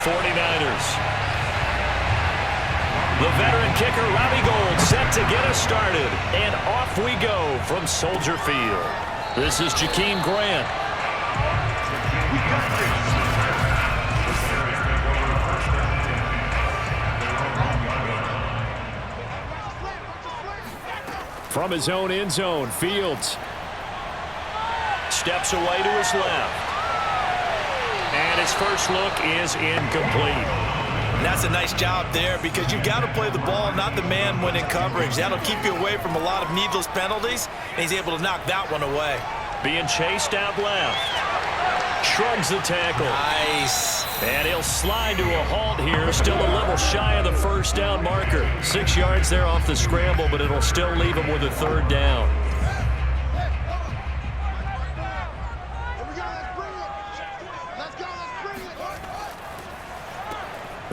49ers. The veteran kicker, Robbie Gould, set to get us started. And off we go from Soldier Field. This is Jakeem Grant. From his own end zone, Fields steps away to his left. And his first look is incomplete. And that's a nice job there because you've got to play the ball, not the man when in coverage. That'll keep you away from a lot of needless penalties, and he's able to knock that one away. Being chased out left. Shrugs the tackle. Nice. And he'll slide to a halt here, still a level shy of the first down marker. 6 yards there off the scramble, but it'll still leave him with a third down.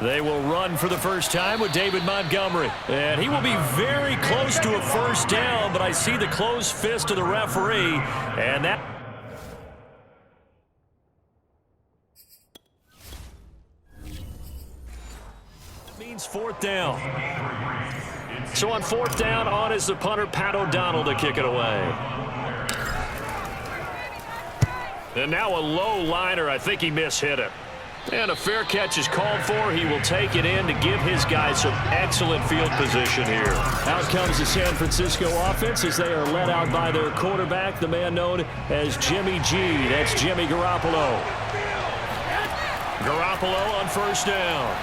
They will run for the first time with David Montgomery. And he will be very close to a first down, but I see the closed fist of the referee. And that means fourth down. So on fourth down, on is the punter, Pat O'Donnell, to kick it away. And now a low liner. I think he mishit it. And a fair catch is called for. He will take it in to give his guys some excellent field position here. Out comes the San Francisco offense as they are led out by their quarterback, the man known as Jimmy G. That's Jimmy Garoppolo. Garoppolo on first down.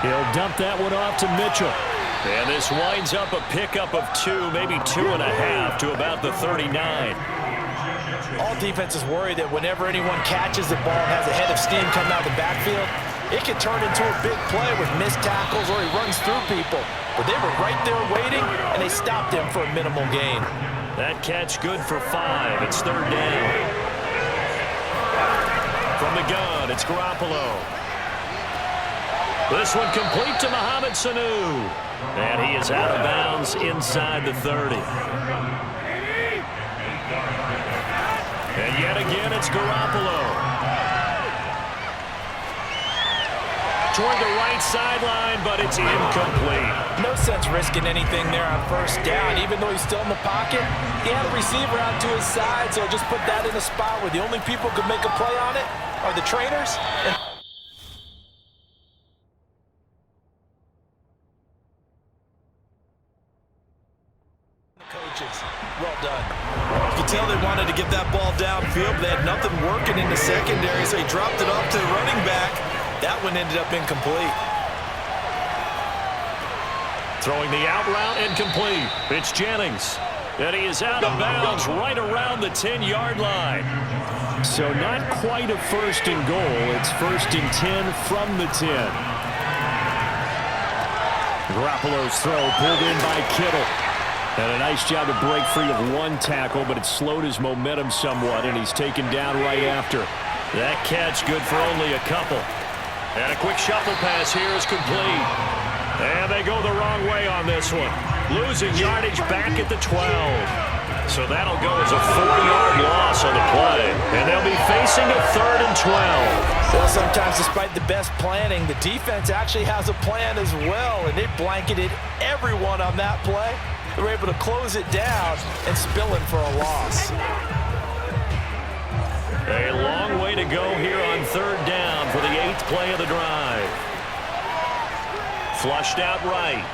He'll dump that one off to Mitchell. And this winds up a pickup of 2, maybe 2.5 to about the 39. All defenses worry that whenever anyone catches the ball and has a head of steam coming out of the backfield, it can turn into a big play with missed tackles or he runs through people. But they were right there waiting, and they stopped him for a minimal gain. That catch good for 5. It's third down. From the gun, it's Garoppolo. This one complete to Mohamed Sanu. And he is out of bounds inside the 30. And yet again, it's Garoppolo. Toward the right sideline, but it's incomplete. No sense risking anything there on first down. Even though he's still in the pocket, he had a receiver out to his side, so just put that in a spot where the only people who could make a play on it are the trainers. Coaches, well done. You can tell they wanted to get that ball downfield, but they had nothing working in the secondary, so he dropped it off to the running back. That one ended up incomplete. Throwing the out route incomplete. It's Jennings. And he is out of bounds right around the 10-yard line. So not quite a first and goal. It's first and 10 from the 10. Garoppolo's throw pulled in by Kittle. And a nice job to break free of one tackle, but it slowed his momentum somewhat, and he's taken down right after. That catch good for only a couple. And a quick shuffle pass here is complete. And they go the wrong way on this one. Losing yardage back at the 12. So that'll go as a 4-yard loss on the play. And they'll be facing a third and 12. Well, sometimes despite the best planning, the defense actually has a plan as well, and they blanketed everyone on that play. They were able to close it down and spill it for a loss. A long way to go here on third down for the 8th play of the drive. Flushed out right.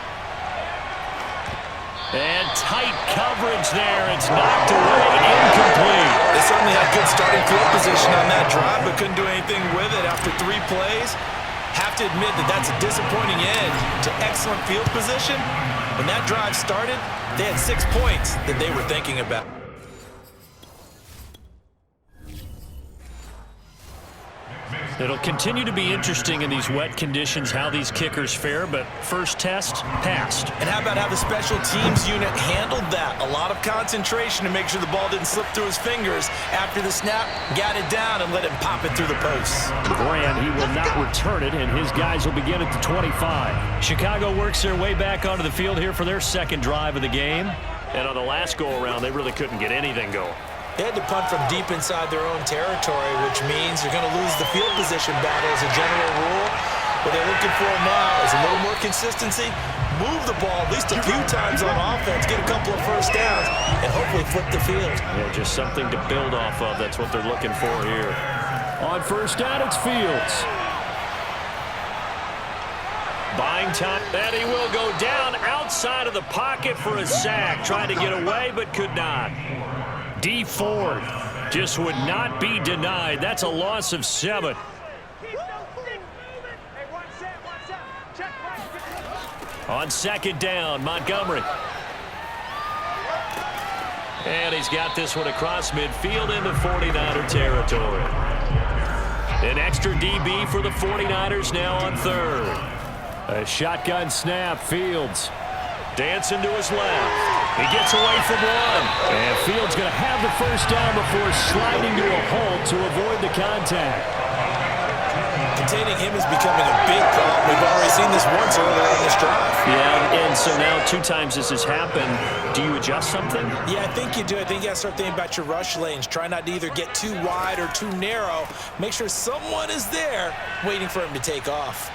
And tight coverage there. It's knocked away, incomplete. They certainly had good starting field position on that drive, but couldn't do anything with it after 3 plays. Have to admit that that's a disappointing end to excellent field position. When that drive started, they had 6 points that they were thinking about. It'll continue to be interesting in these wet conditions how these kickers fare, but first test, passed. And how about how the special teams unit handled that? A lot of concentration to make sure the ball didn't slip through his fingers. After the snap, got it down and let him pop it through the posts. Grant, he will not return it, and his guys will begin at the 25. Chicago works their way back onto the field here for their second drive of the game. And on the last go-around, they really couldn't get anything going. They had to punt from deep inside their own territory, which means you're going to lose the field position battle as a general rule. What they're looking for now is a little more consistency, move the ball at least a few times on offense, get a couple of first downs, and hopefully flip the field. Yeah, just something to build off of. That's what they're looking for here. On first down, it's Fields. Buying time, and he will go down outside of the pocket for a sack. Trying to get away, but could not. D Ford just would not be denied. That's a loss of 7. On second down, Montgomery. And he's got this one across midfield into 49er territory. An extra DB for the 49ers now on third. A shotgun snap, Fields. Dancing to his left. He gets away from one. And Fields going to have the first down before sliding to a halt to avoid the contact. Containing him is becoming a big problem. We've already seen this once earlier in this drive. Yeah, and so now 2 times this has happened. Do you adjust something? Yeah, I think you do. I think you got to start thinking about your rush lanes. Try not to either get too wide or too narrow. Make sure someone is there waiting for him to take off.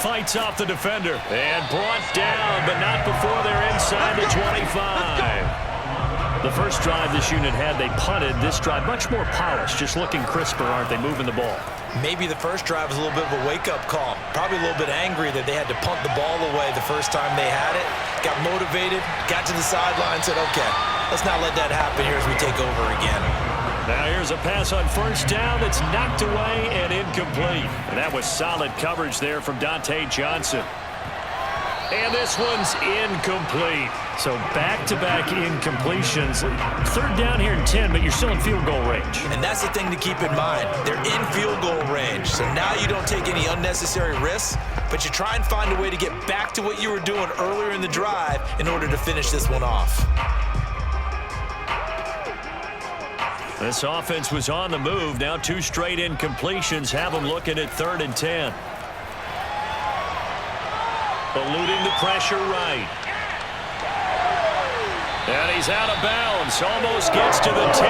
Fights off the defender. And brought down, but not before they're inside the 25. The first drive this unit had, they punted. This drive, much more polished, just looking crisper, aren't they, moving the ball? Maybe the first drive was a little bit of a wake-up call. Probably a little bit angry that they had to punt the ball away the first time they had it. Got motivated, got to the sideline, said, okay, let's not let that happen here as we take over again. Now here's a pass on first down that's knocked away and incomplete. And that was solid coverage there from Dante Johnson. And this one's incomplete. So back-to-back incompletions. Third down here in 10, but you're still in field goal range. And that's the thing to keep in mind. They're in field goal range. So now you don't take any unnecessary risks, but you try and find a way to get back to what you were doing earlier in the drive in order to finish this one off. This offense was on the move. Now 2 straight incompletions have them looking at 3rd and 10. Eluding the pressure right. And he's out of bounds. Almost gets to the 10.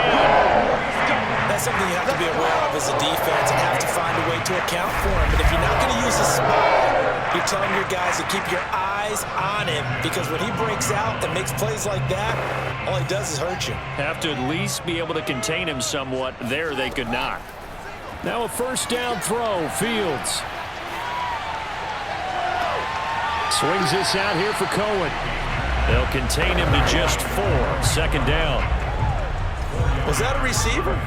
That's something you have to be aware of as a defense and have to find a way to account for him. But if you're not going to use the spy, you're telling your guys to keep your eyes on him, because when he breaks out and makes plays like that, all he does is hurt you. Have to at least be able to contain him somewhat. There they could not. Now a first down throw, Fields. Swings this out here for Cohen. They'll contain him to just 4. Second down. Was that a receiver?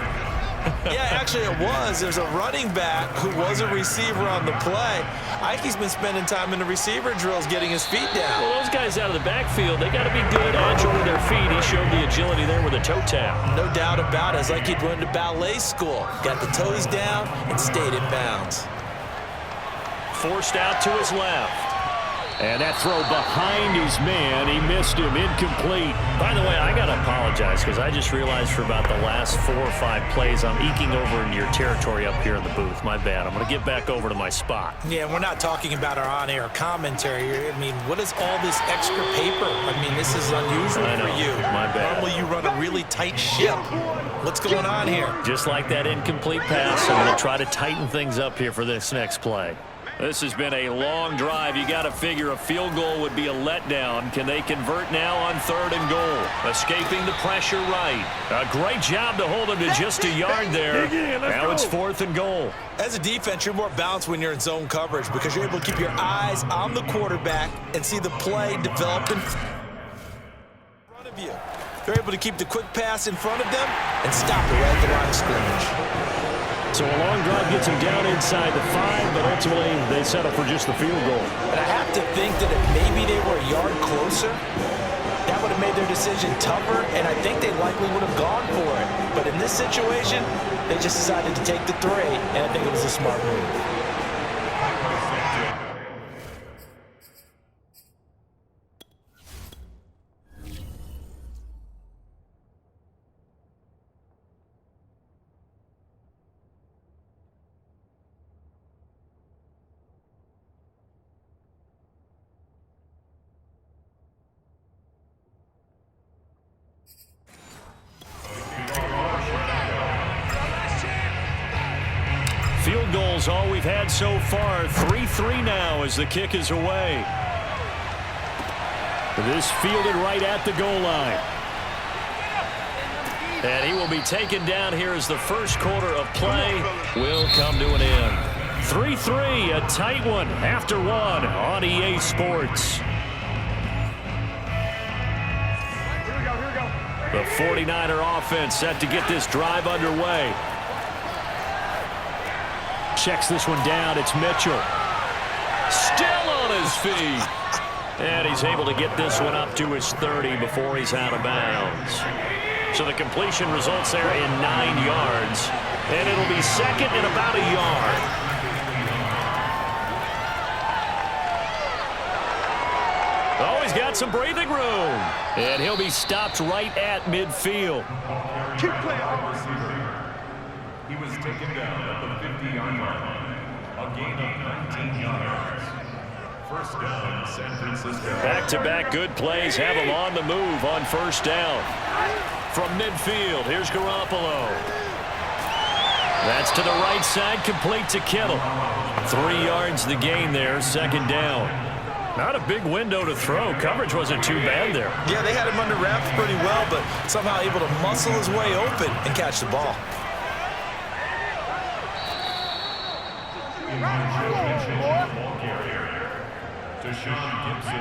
Yeah, actually it was. There's a running back who was a receiver on the play. Ike's been spending time in the receiver drills getting his feet down. Well, those guys out of the backfield, they got to be good, agile with their feet. He showed the agility there with a toe tap. No doubt about it. It's like he'd went to ballet school. Got the toes down and stayed in bounds. Forced out to his left. And that throw behind his man, he missed him, incomplete. By the way, I got to apologize because I just realized for about the last 4 or 5 plays, I'm eking over into your territory up here in the booth. My bad. I'm going to get back over to my spot. Yeah, we're not talking about our on-air commentary here. I mean, what is all this extra paper? I mean, this is unusual for you. My bad. Normally you run a really tight ship. What's going on here? Just like that incomplete pass, I'm going to try to tighten things up here for this next play. This has been a long drive. You got to figure a field goal would be a letdown. Can they convert now on 3rd and goal? Escaping the pressure right. A great job to hold him to just a yard there. Now it's 4th and goal. As a defense, you're more balanced when you're in zone coverage because you're able to keep your eyes on the quarterback and see the play develop in front of you. They're able to keep the quick pass in front of them and stop it right at the line of scrimmage. So a long drive gets him down inside the 5, but ultimately they settle for just the field goal. But I have to think that if maybe they were a yard closer, that would have made their decision tougher, and I think they likely would have gone for it. But in this situation, they just decided to take the 3, and I think it was a smart move. Ball's all we've had so far. 3-3 now as the kick is away. This fielded right at the goal line. And he will be taken down here as the first quarter of play will come to an end. 3-3, a tight one after one on EA Sports. The 49er offense set to get this drive underway. Checks this one down. It's Mitchell. Still on his feet. And he's able to get this one up to his 30 before he's out of bounds. So the completion results there in 9 yards. And it'll be second and about a yard. Oh, he's got some breathing room. And he'll be stopped right at midfield. Keep playing. He was taken down at the 50-yard line. A gain of 19 yards. First down, San Francisco. Back-to-back good plays have him on the move on first down. From midfield, here's Garoppolo. That's to the right side, complete to Kittle. 3 yards the gain there, second down. Not a big window to throw. Coverage wasn't too bad there. Yeah, they had him under wraps pretty well, but somehow able to muscle his way open and catch the ball.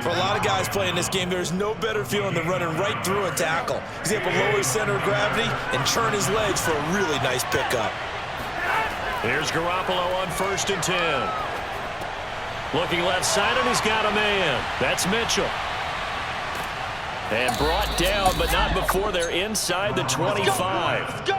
For a lot of guys playing this game, there's no better feeling than running right through a tackle. He's able to lower his center of gravity and churn his legs for a really nice pickup. Here's Garoppolo on 1st and 10. Looking left side, and he's got a man. That's Mitchell. And brought down, but not before they're inside the 25.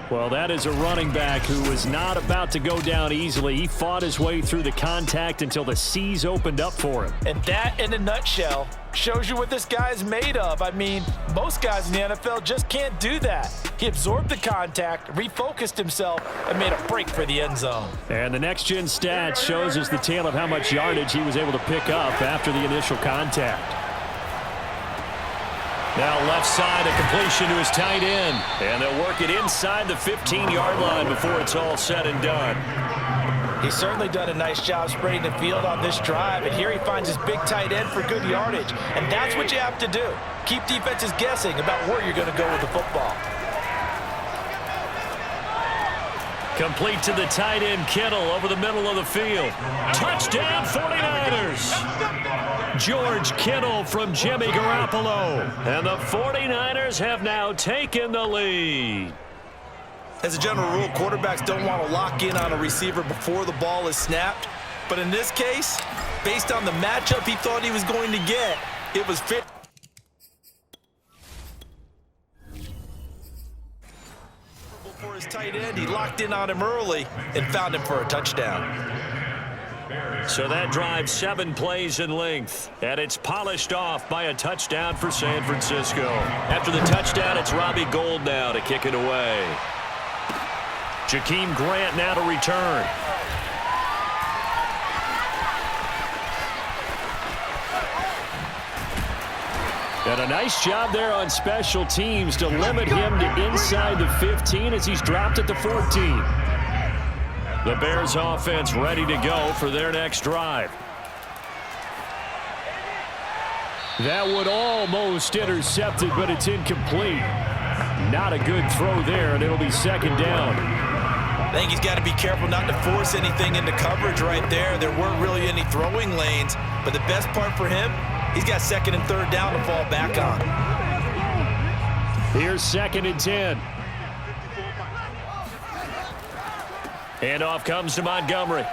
Well, that is a running back who was not about to go down easily. He fought his way through the contact until the seas opened up for him. And that, in a nutshell, shows you what this guy is made of. I mean, most guys in the NFL just can't do that. He absorbed the contact, refocused himself, and made a break for the end zone. And the next-gen stats shows us the tale of how much yardage he was able to pick up after the initial contact. Now left side, a completion to his tight end. And they'll work it inside the 15-yard line before it's all said and done. He's certainly done a nice job spreading the field on this drive, and here he finds his big tight end for good yardage. And that's what you have to do. Keep defenses guessing about where you're going to go with the football. Complete to the tight end, Kittle, over the middle of the field. Touchdown, 49ers! George Kittle from Jimmy Garoppolo. And the 49ers have now taken the lead. As a general rule, quarterbacks don't want to lock in on a receiver before the ball is snapped. But in this case, based on the matchup he thought he was going to get, it was fit. For his tight end, he locked in on him early and found him for a touchdown. So that drives 7 plays in length, and it's polished off by a touchdown for San Francisco. After the touchdown, it's Robbie Gould now to kick it away. Jakeem Grant now to return. And a nice job there on special teams to limit him to inside the 15 as he's dropped at the 14. The Bears offense ready to go for their next drive. That would almost intercepted, but it's incomplete. Not a good throw there, and it'll be second down. I think he's got to be careful not to force anything into coverage right there. There weren't really any throwing lanes, but the best part for him, he's got 2nd and 3rd down to fall back on. Here's 2nd and 10. Handoff comes to Montgomery.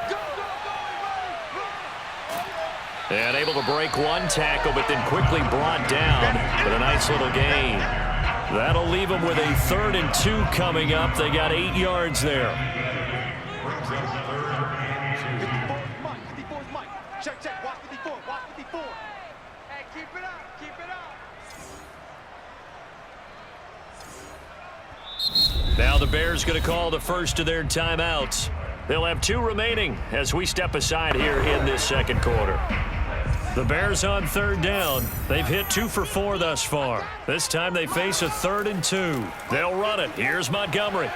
And able to break one tackle, but then quickly brought down with a nice little gain. That'll leave them with a 3rd and 2 coming up. They got 8 yards there. Check, check. Watch 54. Watch 54. Hey, keep it up. Keep it up. Now the Bears going to call the first of their timeouts. They'll have 2 remaining as we step aside here in this second quarter. The Bears on 3rd down. They've hit 2 for 4 thus far. This time they face a 3rd and 2. They'll run it. Here's Montgomery.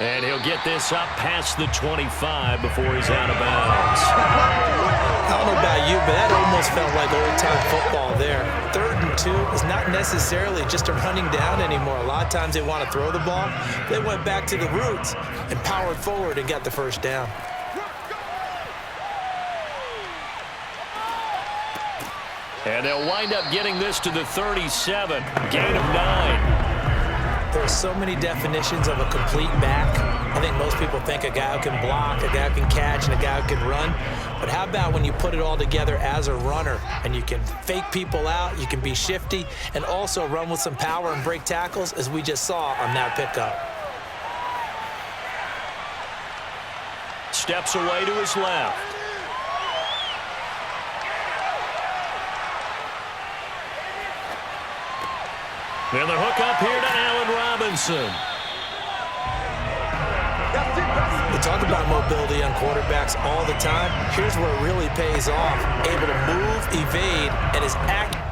And he'll get this up past the 25 before he's out of bounds. I don't know about you, but that almost felt like old-time football there. 3rd and 2 is not necessarily just a running down anymore. A lot of times they want to throw the ball. They went back to the roots and powered forward and got the first down. And they'll wind up getting this to the 37. Gain of 9. There are so many definitions of a complete back. I think most people think a guy who can block, a guy who can catch, and a guy who can run. But how about when you put it all together as a runner and you can fake people out, you can be shifty, and also run with some power and break tackles, as we just saw on that pickup. Steps away to his left. And the hook up here to Allen Robinson. We talk about mobility on quarterbacks all the time. Here's where it really pays off. Able to move, evade, and is accurate.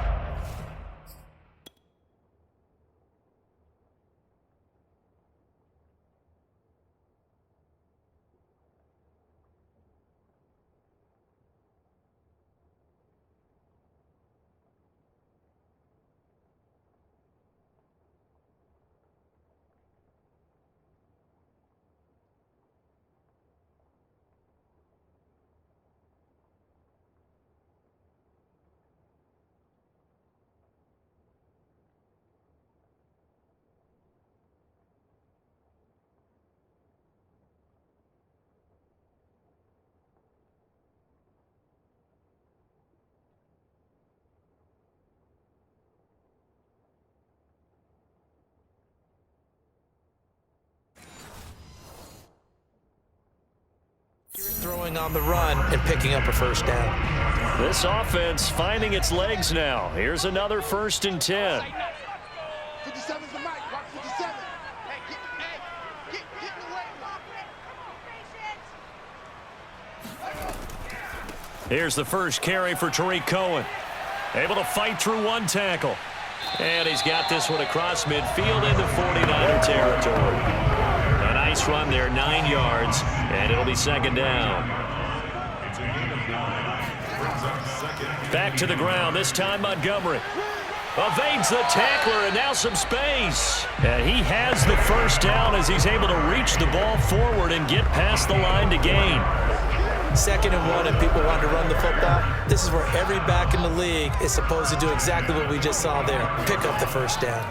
Throwing on the run and picking up a first down. This offense finding its legs now. Here's another 1st and 10. 57's the mic. Watch 57. Hey, get in the way. Here's the first carry for Tariq Cohen. Able to fight through one tackle. And he's got this one across midfield into 49er territory. A nice run there, 9 yards, and it'll be 2nd down. It's a gain of 9. Brings up 2nd. Back to the ground, this time Montgomery. Evades the tackler, and now some space. And he has the first down as he's able to reach the ball forward and get past the line to gain. 2nd and 1, and people want to run the football. This is where every back in the league is supposed to do exactly what we just saw there. Pick up the first down.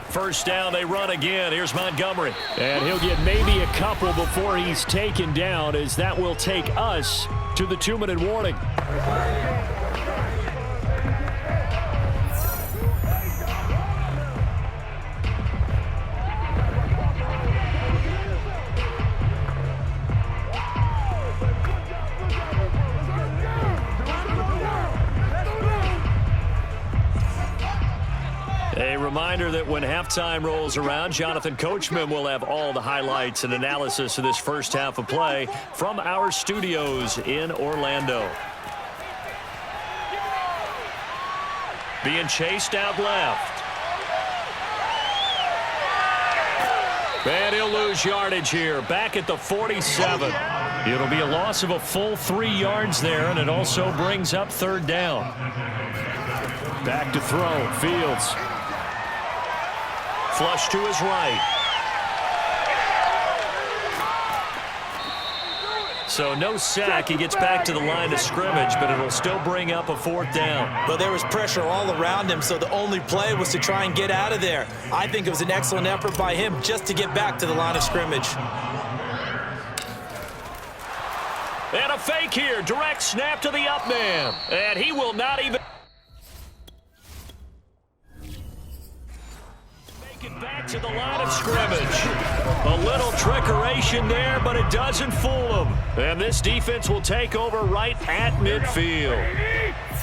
First down, they run again. Here's Montgomery. And he'll get maybe a couple before he's taken down, as that will take us to the 2-minute warning. A reminder that when halftime rolls around, Jonathan Coachman will have all the highlights and analysis of this first half of play from our studios in Orlando. Being chased out left. And he'll lose yardage here, back at the 47. It'll be a loss of a full 3 yards there, and it also brings up 3rd down. Back to throw, Fields. Flush to his right. So no sack. He gets back to the line of scrimmage, but it'll still bring up a 4th down. But there was pressure all around him, so the only play was to try and get out of there. I think it was an excellent effort by him just to get back to the line of scrimmage. And a fake here. Direct snap to the up man. And he will not even... back to the line of scrimmage. A little trickeration there, but it doesn't fool them. And this defense will take over right at midfield.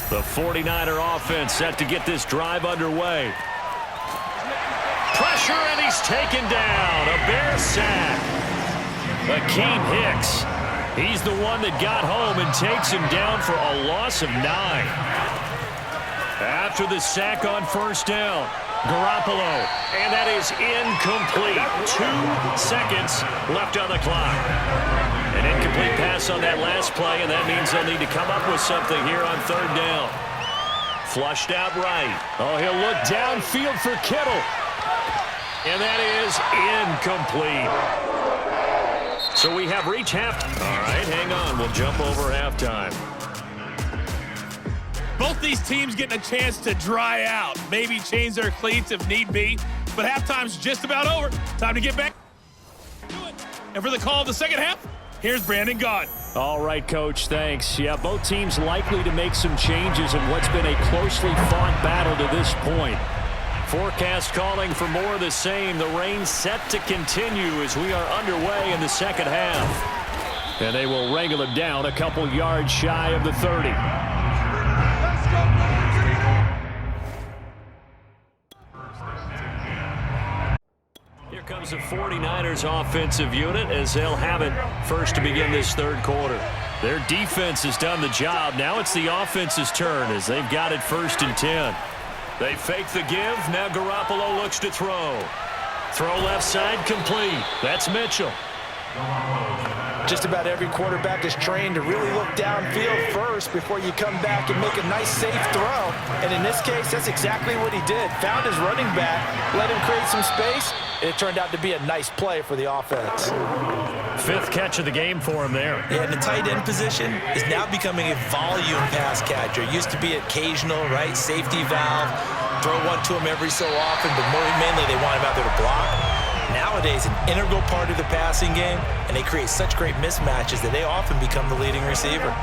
The 49er offense set to get this drive underway. Pressure, and he's taken down. A Bear sack. Akeem Hicks. He's the one that got home and takes him down for a loss of 9. After the sack on 1st down. Garoppolo, and that is incomplete. 2 seconds left on the clock. An incomplete pass on that last play, and that means they'll need to come up with something here on 3rd down. Flushed out right. Oh, he'll look downfield for Kittle. And that is incomplete. So we have reached half. All right, hang on. We'll jump over halftime. Both these teams getting a chance to dry out, maybe change their cleats if need be, but halftime's just about over. Time to get back to it. And for the call of the second half, here's Brandon Gaudin. All right, Coach, thanks. Yeah, both teams likely to make some changes in what's been a closely fought battle to this point. Forecast calling for more of the same. The rain set to continue as we are underway in the second half. And they will wrangle it down a couple yards shy of the 30. Here comes the 49ers offensive unit as they'll have it first to begin this 3rd quarter. Their defense has done the job. Now it's the offense's turn as they've got it 1st and 10. They fake the give. Now Garoppolo looks to throw. Throw left side complete. That's Mitchell. Just about every quarterback is trained to really look downfield first before you come back and make a nice, safe throw. And in this case, that's exactly what he did. Found his running back, let him create some space, and it turned out to be a nice play for the offense. 5th catch of the game for him there. Yeah, and the tight end position is now becoming a volume pass catcher. It used to be occasional, right? Safety valve, throw one to him every so often, but mainly they want him out there to block. Nowadays, an integral part of the passing game, and they create such great mismatches that they often become the leading receiver.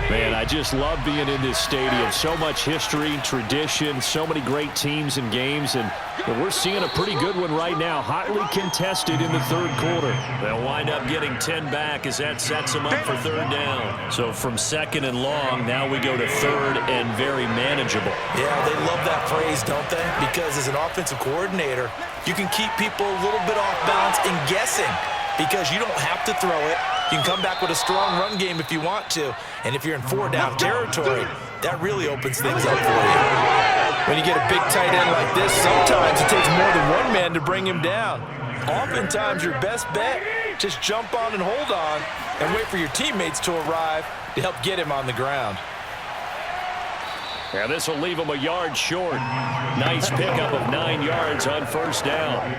Man, I just love being in this stadium. So much history, tradition, so many great teams and games, and we're seeing a pretty good one right now, hotly contested in the 3rd quarter. They'll wind up getting 10 back as that sets them up for 3rd down. So from 2nd and long, now we go to 3rd and very manageable. Yeah, they love that phrase, don't they? Because as an offensive coordinator, you can keep people a little bit off balance and guessing because you don't have to throw it. You can come back with a strong run game if you want to. And if you're in 4-down territory, that really opens things up for you. When you get a big tight end like this, sometimes it takes more than one man to bring him down. Oftentimes, your best bet, just jump on and hold on and wait for your teammates to arrive to help get him on the ground. Yeah, this will leave him a yard short. Nice pickup of 9 yards on 1st down.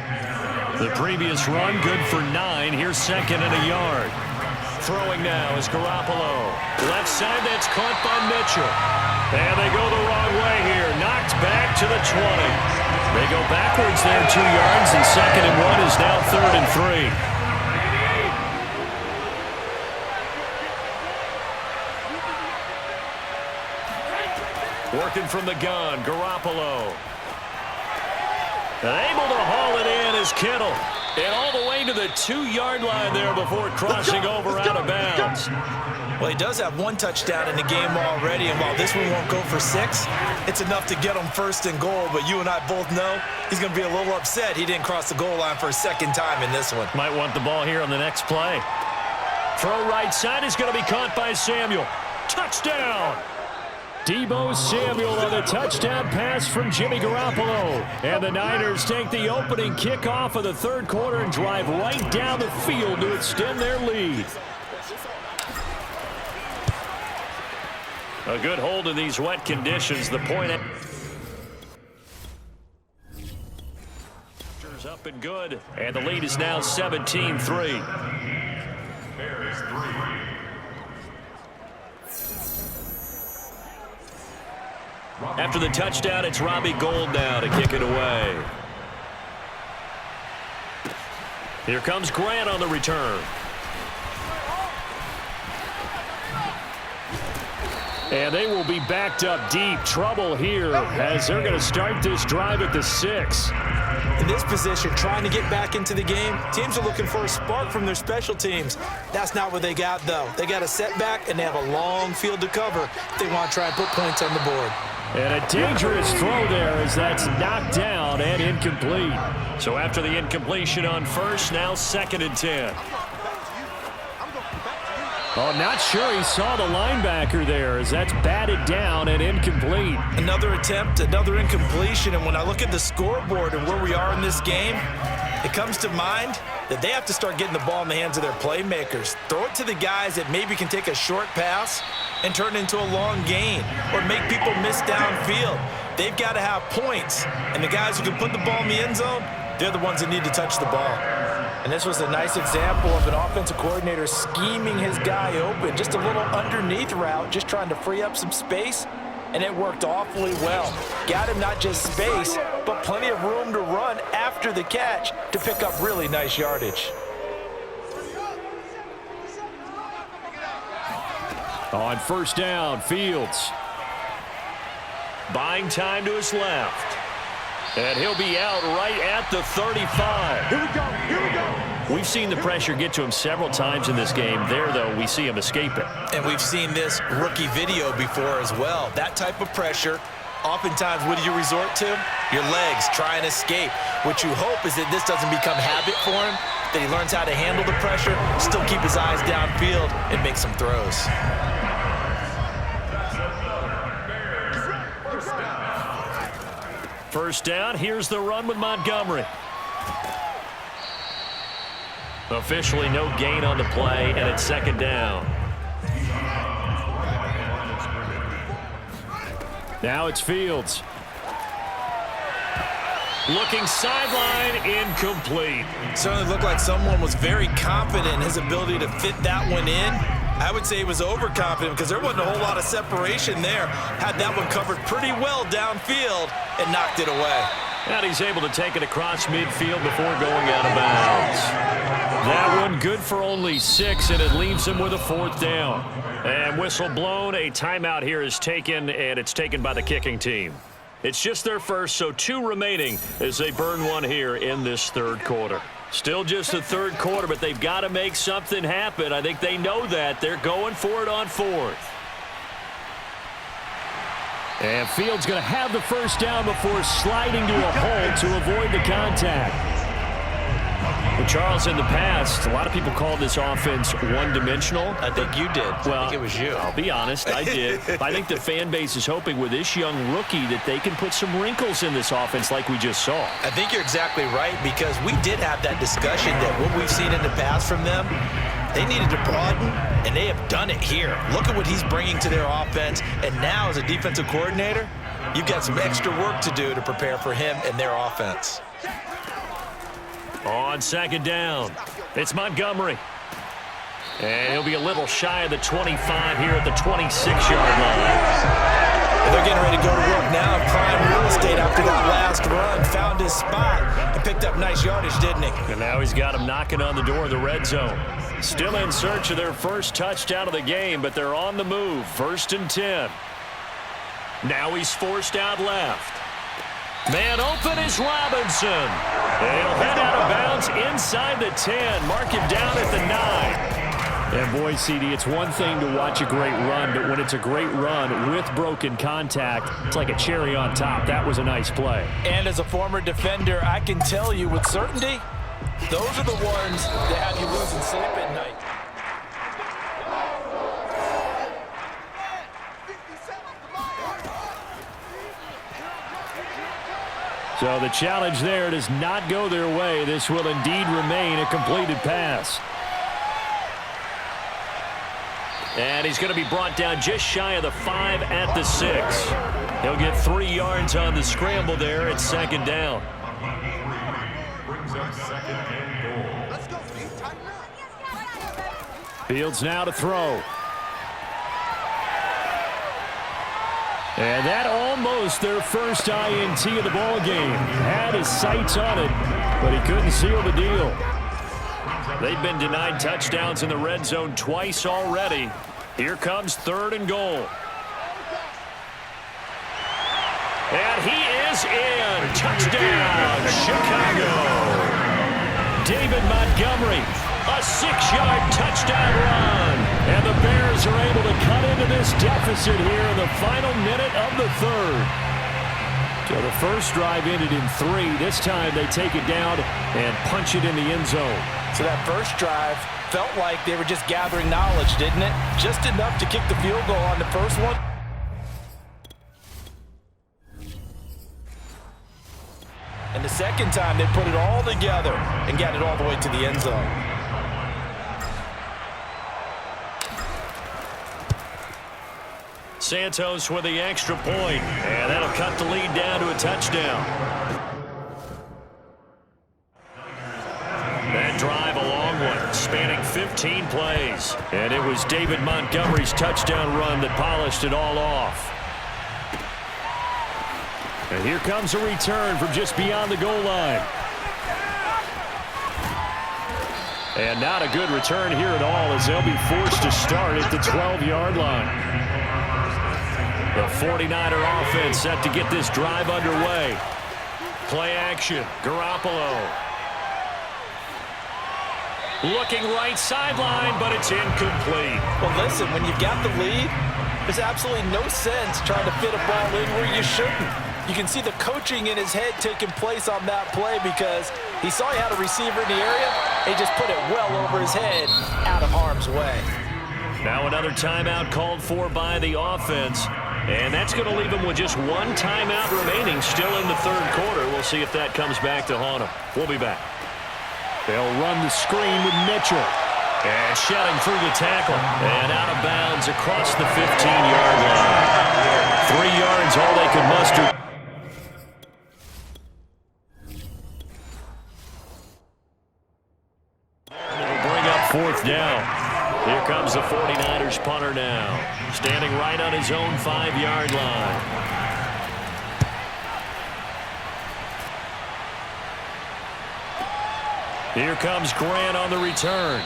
The previous run, good for 9. Here's 2nd and a yard. Throwing now is Garoppolo. Left side, that's caught by Mitchell. And they go the wrong way here. Knocked back to the 20. They go backwards there 2 yards, and 2nd and 1 is now 3rd and 3. Working from the gun, Garoppolo. And able to haul it in is Kittle. And all the way to the 2-yard line there before crossing over out of bounds. Well, he does have 1 touchdown in the game already, and while this one won't go for 6, it's enough to get him 1st and goal. But you and I both know he's going to be a little upset he didn't cross the goal line for a 2nd time in this one. Might want the ball here on the next play. Throw right side is going to be caught by Samuel. Touchdown! Deebo Samuel on the touchdown pass from Jimmy Garoppolo. And the Niners take the opening kickoff of the 3rd quarter and drive right down the field to extend their lead. A good hold in these wet conditions. The point up and good. And the lead is now 17-3. Bears 3. After the touchdown, it's Robbie Gould now to kick it away. Here comes Grant on the return. And they will be backed up deep. Trouble here as they're going to start this drive at the 6. In this position, trying to get back into the game, teams are looking for a spark from their special teams. That's not what they got, though. They got a setback, and they have a long field to cover if they want to try and put points on the board. And a dangerous throw there as that's knocked down and incomplete. So after the incompletion on 1st, now 2nd and 10. Oh, not sure he saw the linebacker there as that's batted down and incomplete. Another attempt, another incompletion, and when I look at the scoreboard and where we are in this game, it comes to mind that they have to start getting the ball in the hands of their playmakers. Throw it to the guys that maybe can take a short pass and turn it into a long gain or make people miss downfield. They've got to have points, and the guys who can put the ball in the end zone, they're the ones that need to touch the ball. And this was a nice example of an offensive coordinator scheming his guy open, just a little underneath route, just trying to free up some space, and it worked awfully well. Got him not just space, but plenty of room to run after the catch to pick up really nice yardage. On first down, Fields. Buying time to his left. And he'll be out right at the 35. Here we go. Here we go. We've seen the pressure get to him several times in this game. There, though, we see him escape it. And we've seen this rookie video before as well. That type of pressure, oftentimes, what do you resort to? Your legs, try and escape. What you hope is that this doesn't become habit for him, that he learns how to handle the pressure, still keep his eyes downfield, and make some throws. First down, here's the run with Montgomery. Officially no gain on the play, and it's second down. Now it's Fields. Looking sideline, incomplete. Certainly looked like someone was very confident in his ability to fit that one in. I would say he was overconfident because there wasn't a whole lot of separation there. Had that one covered pretty well downfield and knocked it away. And he's able to take it across midfield before going out of bounds. That one good for only 6, and it leaves him with a fourth down. And whistle blown, a timeout here is taken, and it's taken by the kicking team. It's just their first, so 2 remaining as they burn one here in this third quarter. Still just the third quarter, but they've got to make something happen. I think they know that. They're going for it on fourth. And Fields going to have the first down before sliding to a hole to avoid the contact. Well, Charles, in the past, a lot of people called this offense one-dimensional. I think you did. Well, I think it was you. I'll be honest, I did. I think the fan base is hoping with this young rookie that they can put some wrinkles in this offense like we just saw. I think you're exactly right because we did have that discussion that what we've seen in the past from them, they needed to broaden, and they have done it here. Look at what he's bringing to their offense, and now as a defensive coordinator, you've got some extra work to do to prepare for him and their offense. On second down, it's Montgomery. And he'll be a little shy of the 25 here at the 26-yard line. And they're getting ready to go to work now in prime real estate after that last run. Found his spot and picked up nice yardage, didn't he? And now he's got him knocking on the door of the red zone. Still in search of their first touchdown of the game, but they're on the move. 1st and 10. Now he's forced out left. Man open is Robinson. He'll head out of bounds inside the 10. Mark him down at the 9. And boy, CD, it's one thing to watch a great run, but when it's a great run with broken contact, it's like a cherry on top. That was a nice play. And as a former defender, I can tell you with certainty, those are the ones that have you losing sleep at night. So the challenge there does not go their way. This will indeed remain a completed pass. And he's going to be brought down just shy of the 5 at the 6. He'll get 3 yards on the scramble there at second down. Brings up 2nd and goal. Let's go, Steve. Tighten up. Fields now to throw. And that almost their first INT of the ballgame. Had his sights on it, but he couldn't seal the deal. They've been denied touchdowns in the red zone twice already. Here comes 3rd and goal. And he is in. Touchdown, Chicago. David Montgomery, a 6-yard touchdown run. And the Bears are able to cut into this deficit here in the final minute of the 3rd. So the first drive ended in 3. This time they take it down and punch it in the end zone. So that first drive, felt like they were just gathering knowledge, didn't it? Just enough to kick the field goal on the first one. And the second time, they put it all together and got it all the way to the end zone. Santos with the extra point, and that'll cut the lead down to a touchdown. That drive a long one, spanning 15 plays. And it was David Montgomery's touchdown run that polished it all off. And here comes a return from just beyond the goal line. And not a good return here at all, as they'll be forced to start at the 12-yard line. The 49er offense set to get this drive underway. Play action, Garoppolo. Looking right sideline, but it's incomplete. Well, listen, when you've got the lead, there's absolutely no sense trying to fit a ball in where you shouldn't. You can see the coaching in his head taking place on that play because he saw he had a receiver in the area. He just put it well over his head, out of harm's way. Now another timeout called for by the offense. And that's going to leave him with just one timeout remaining still in the third quarter. We'll see if that comes back to haunt him. We'll be back. They'll run the screen with Mitchell. And shedding through the tackle. And out of bounds across the 15-yard line. 3 yards, all they could muster. It'll bring up fourth down. Here comes the 49ers punter now. Standing right on his own 5-yard line. Here comes Grant on the return.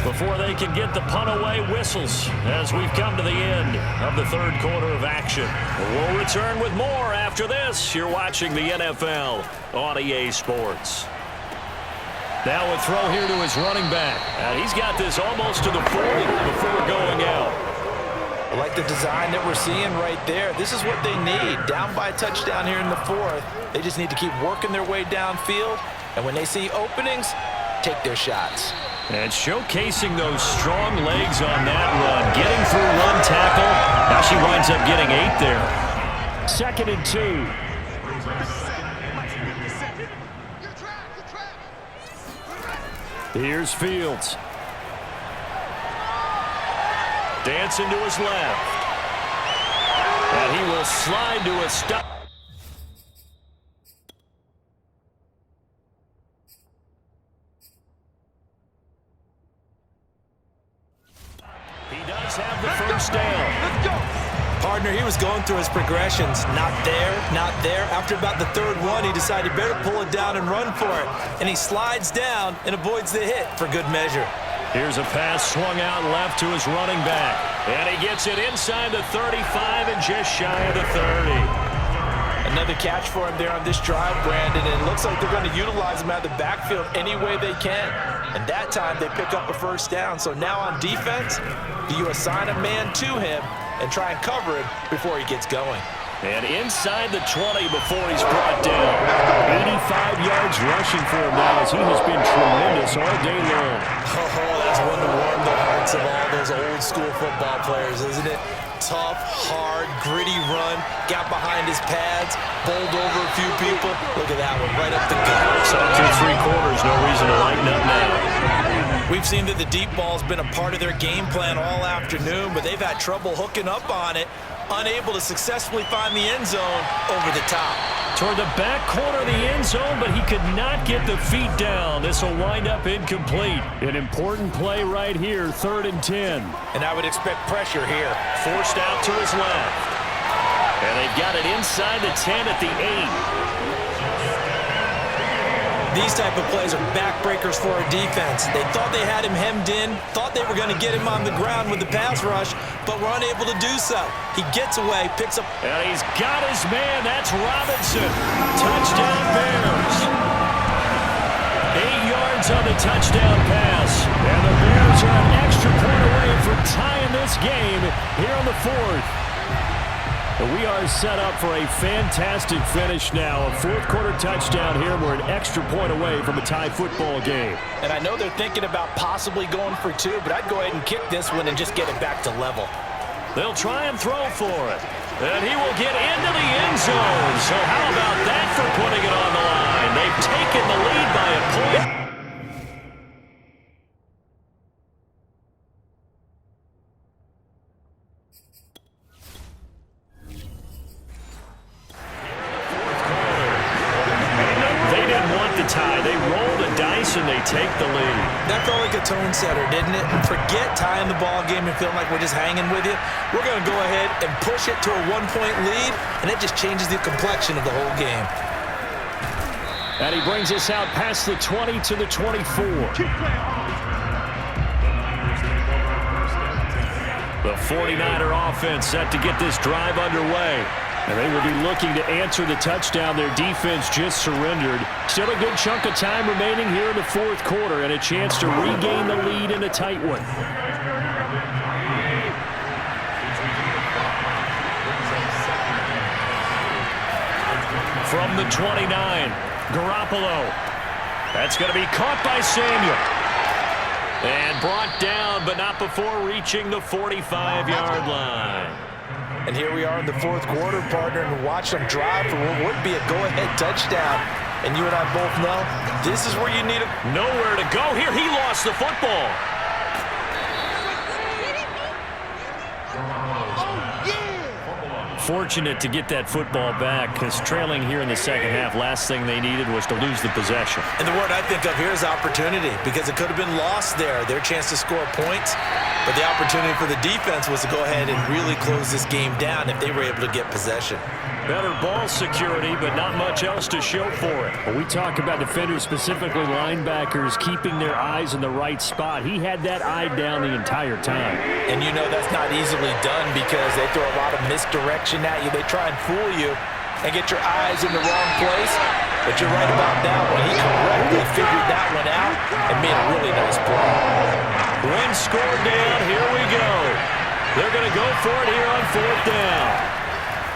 Before they can get the punt away, whistles as we've come to the end of the third quarter of action. We'll return with more after this. You're watching the NFL on EA Sports. Now a throw here to his running back. He's got this almost to the 40 before going out. I like the design that we're seeing right there. This is what they need. Down by a touchdown here in the fourth. They just need to keep working their way downfield. And when they see openings, take their shots. And showcasing those strong legs on that run. Getting through one tackle. Now she winds up getting 8 there. 2nd and 2. Here's Fields. Dancing to his left. And he will slide to a stop. He does have the first down. Let's go. Partner, he was going through his progressions. Not there, not there. After about the third one, he decided he better pull it down and run for it. And he slides down and avoids the hit for good measure. Here's a pass swung out left to his running back. And he gets it inside the 35 and just shy of the 30. Another catch for him there on this drive, Brandon. And it looks like they're going to utilize him out of the backfield any way they can. And that time they pick up a first down. So now on defense, do you assign a man to him and try and cover it before he gets going? And inside the 20 before he's brought down. 85 yards rushing for him now as he has been tremendous all day long. Oh, that's one to warm the hearts of all those old school football players, isn't it? Tough, hard, gritty run. Got behind his pads, bowled over a few people. Look at that one, right up the gut. So through 3 quarters, no reason to lighten up now. We've seen that the deep ball's been a part of their game plan all afternoon, but they've had trouble hooking up on it. Unable to successfully find the end zone over the top. Toward the back corner of the end zone, but he could not get the feet down. This will wind up incomplete. An important play right here, 3rd and 10. And I would expect pressure here. Forced out to his left. And they've got it inside the 10 at the 8. These type of plays are backbreakers for a defense. They thought they had him hemmed in, thought they were going to get him on the ground with the pass rush, but were unable to do so. He gets away, picks up. And he's got his man. That's Robinson. Touchdown Bears. 8 yards on the touchdown pass. And the Bears are an extra point away from tying this game here on the 4th. We are set up for a fantastic finish now. A fourth-quarter touchdown here. We're an extra point away from a tie football game. And I know they're thinking about possibly going for two, but I'd go ahead and kick this one and just get it back to level. They'll try and throw for it. And he will get into the end zone. So how about that for putting it on the line? They've taken the lead by a point. Tie. They roll the dice and they take the lead. That felt like a tone setter, didn't it? Forget tying the ball game and feeling like we're just hanging with you. We're going to go ahead and push it to a one-point lead, and it just changes the complexion of the whole game. And he brings us out past the 20 to the 24. The 49er offense set to get this drive underway. And they will be looking to answer the touchdown their defense just surrendered. Still a good chunk of time remaining here in the fourth quarter and a chance to regain the lead in a tight one. From the 29, Garoppolo. That's going to be caught by Samuel. And brought down, but not before reaching the 45-yard line. And here we are in the fourth quarter, partner, and watch them drive for what would be a go-ahead touchdown. And you and I both know this is where you need it. Nowhere to go here. He lost the football. Fortunate to get that football back because trailing here in the second half, last thing they needed was to lose the possession. And the word I think of here is opportunity because it could have been lost there, their chance to score points. But the opportunity for the defense was to go ahead and really close this game down if they were able to get possession. Better ball security, but not much else to show for it. When we talk about defenders, specifically linebackers, keeping their eyes in the right spot, he had that eye down the entire time. And you know that's not easily done because they throw a lot of misdirection at you. They try and fool you and get your eyes in the wrong place. But you're right about that one. He correctly figured that one out and made a really nice play. One score down, here we go. They're going to go for it here on fourth down.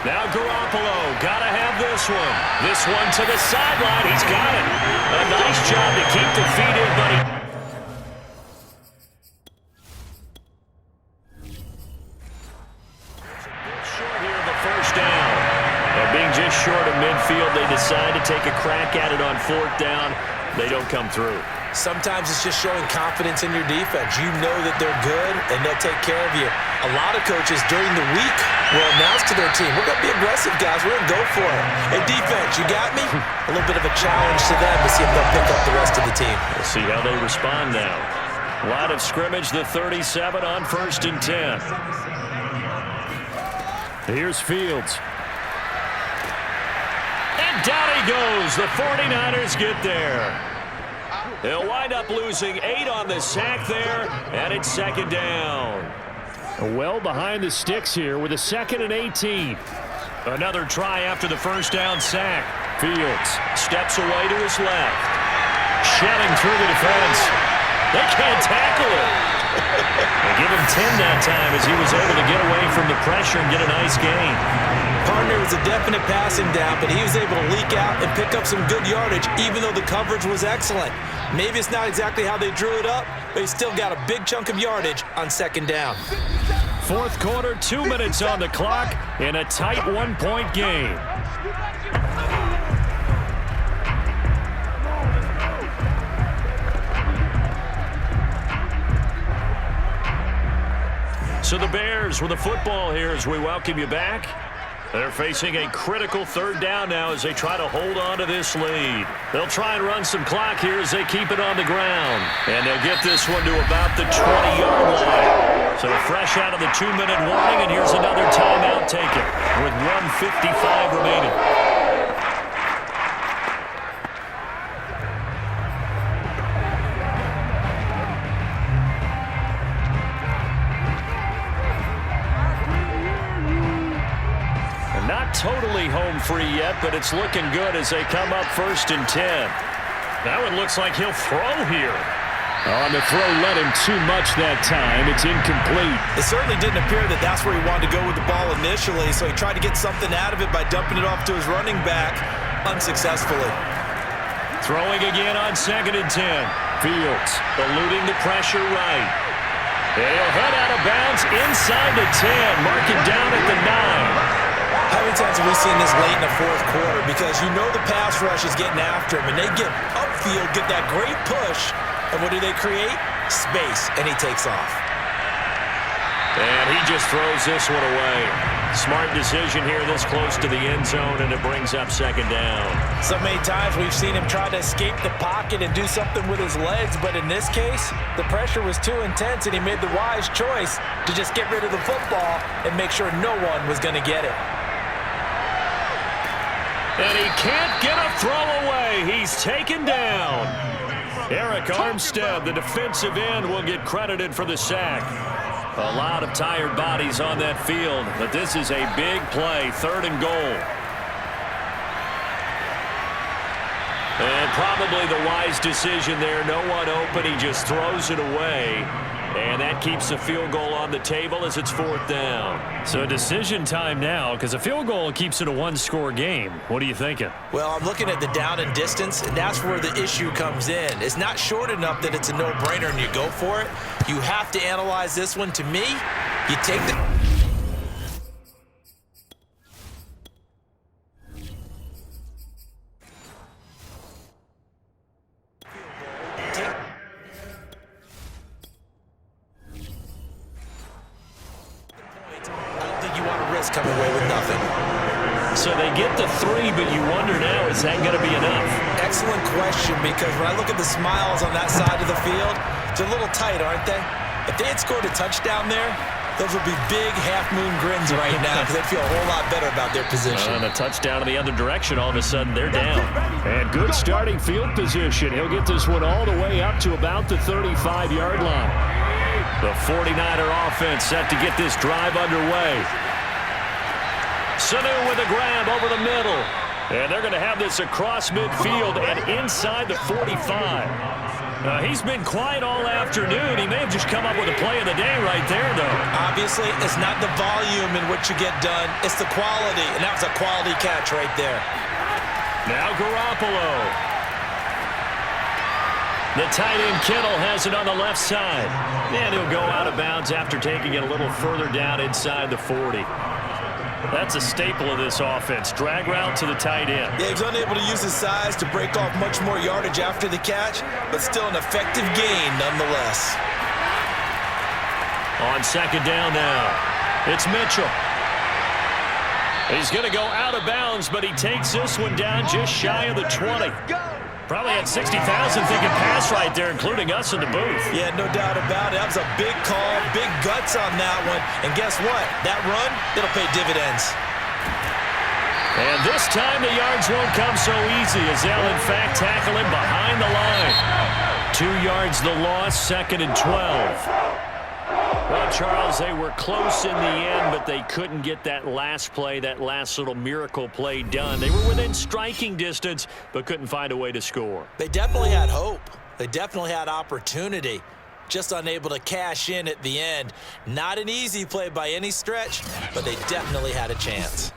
Now Garoppolo, got to have this one. This one to the sideline, he's got it. A nice job to keep the feet in, buddy. Short here, the first down. And being just short of midfield, they decide to take a crack at it on fourth down. They don't come through. Sometimes it's just showing confidence in your defense. You know that they're good, and they'll take care of you. A lot of coaches during the week will announce to their team, we're going to be aggressive, guys. We're going to go for it. Hey, defense, you got me? A little bit of a challenge to them to see if they'll pick up the rest of the team. We'll see how they respond now. Line of scrimmage, the 37 on 1st and 10. Here's Fields. And down he goes. The 49ers get there. They'll wind up losing 8 on the sack there, and it's second down. Well behind the sticks here with a 2nd and 18. Another try after the first down sack. Fields steps away to his left. Shelling through the defense. They can't tackle him. They give him 10 that time as he was able to get away from the pressure and get a nice gain. Partner was a definite passing down, but he was able to leak out and pick up some good yardage, even though the coverage was excellent. Maybe it's not exactly how they drew it up, but he still got a big chunk of yardage on second down. Fourth quarter, 2 minutes on the clock in a tight one-point game. So the Bears with the football here as we welcome you back. They're facing a critical third down now as they try to hold on to this lead. They'll try and run some clock here as they keep it on the ground. And they'll get this one to about the 20-yard line. So fresh out of the 2-minute warning, and here's another timeout taken with 1:55 remaining. Not totally home free yet, but it's looking good as they come up 1st and 10. That one looks like he'll throw here. On the throw, led him too much that time. It's incomplete. It certainly didn't appear that that's where he wanted to go with the ball initially, so he tried to get something out of it by dumping it off to his running back unsuccessfully. Throwing again on 2nd and 10. Fields eluding the pressure right. And he'll head out of bounds inside the 10. Mark it down at the 9. How many times have we seen this late in the fourth quarter? Because you know the pass rush is getting after him, and they get upfield, get that great push, and what do they create? Space, and he takes off. And he just throws this one away. Smart decision here this close to the end zone, and it brings up 2nd down. So many times we've seen him try to escape the pocket and do something with his legs, but in this case, the pressure was too intense, and he made the wise choice to just get rid of the football and make sure no one was going to get it. And he can't get a throw away. He's taken down. Eric Armstead, the defensive end, will get credited for the sack. A lot of tired bodies on that field, but this is a big play, 3rd and goal. And probably the wise decision there. No one open. He just throws it away. And that keeps the field goal on the table as it's 4th down. So decision time now, because a field goal keeps it a one-score game. What are you thinking? Well, I'm looking at the down and distance, and that's where the issue comes in. It's not short enough that it's a no-brainer and you go for it. You have to analyze this one. To me, you take the... come away with nothing. So they get the 3, but you wonder now, is that going to be enough? Excellent question, because when I look at the smiles on that side of the field, they're a little tight, aren't they? If they had scored a touchdown there, those would be big half-moon grins right now because they'd feel a whole lot better about their position. And a touchdown in the other direction, all of a sudden they're down. And good starting field position. He'll get this one all the way up to about the 35-yard line. The 49er offense set to get this drive underway. Sanu with a grab over the middle. And they're going to have this across midfield and inside the 45. He's been quiet all afternoon. He may have just come up with a play of the day right there, though. Obviously, it's not the volume in which you get done. It's the quality, and that was a quality catch right there. Now Garoppolo. The tight end Kittle has it on the left side. And he'll go out of bounds after taking it a little further down inside the 40. That's a staple of this offense. Drag route to the tight end. Yeah, he's unable to use his size to break off much more yardage after the catch, but still an effective gain nonetheless. On 2nd down now, it's Mitchell. He's going to go out of bounds, but he takes this one down just shy of the 20. Probably had 60,000 thinking pass right there, including us in the booth. Yeah, no doubt about it. That was a big call, big guts on that one. And guess what? That run, it'll pay dividends. And this time the yards won't come so easy as they'll, in fact, tackle him behind the line. 2 yards the loss, 2nd and 12. Well, Charles, they were close in the end, but they couldn't get that last play, that last little miracle play done. They were within striking distance, but couldn't find a way to score. They definitely had hope. They definitely had opportunity. Just unable to cash in at the end. Not an easy play by any stretch, but they definitely had a chance.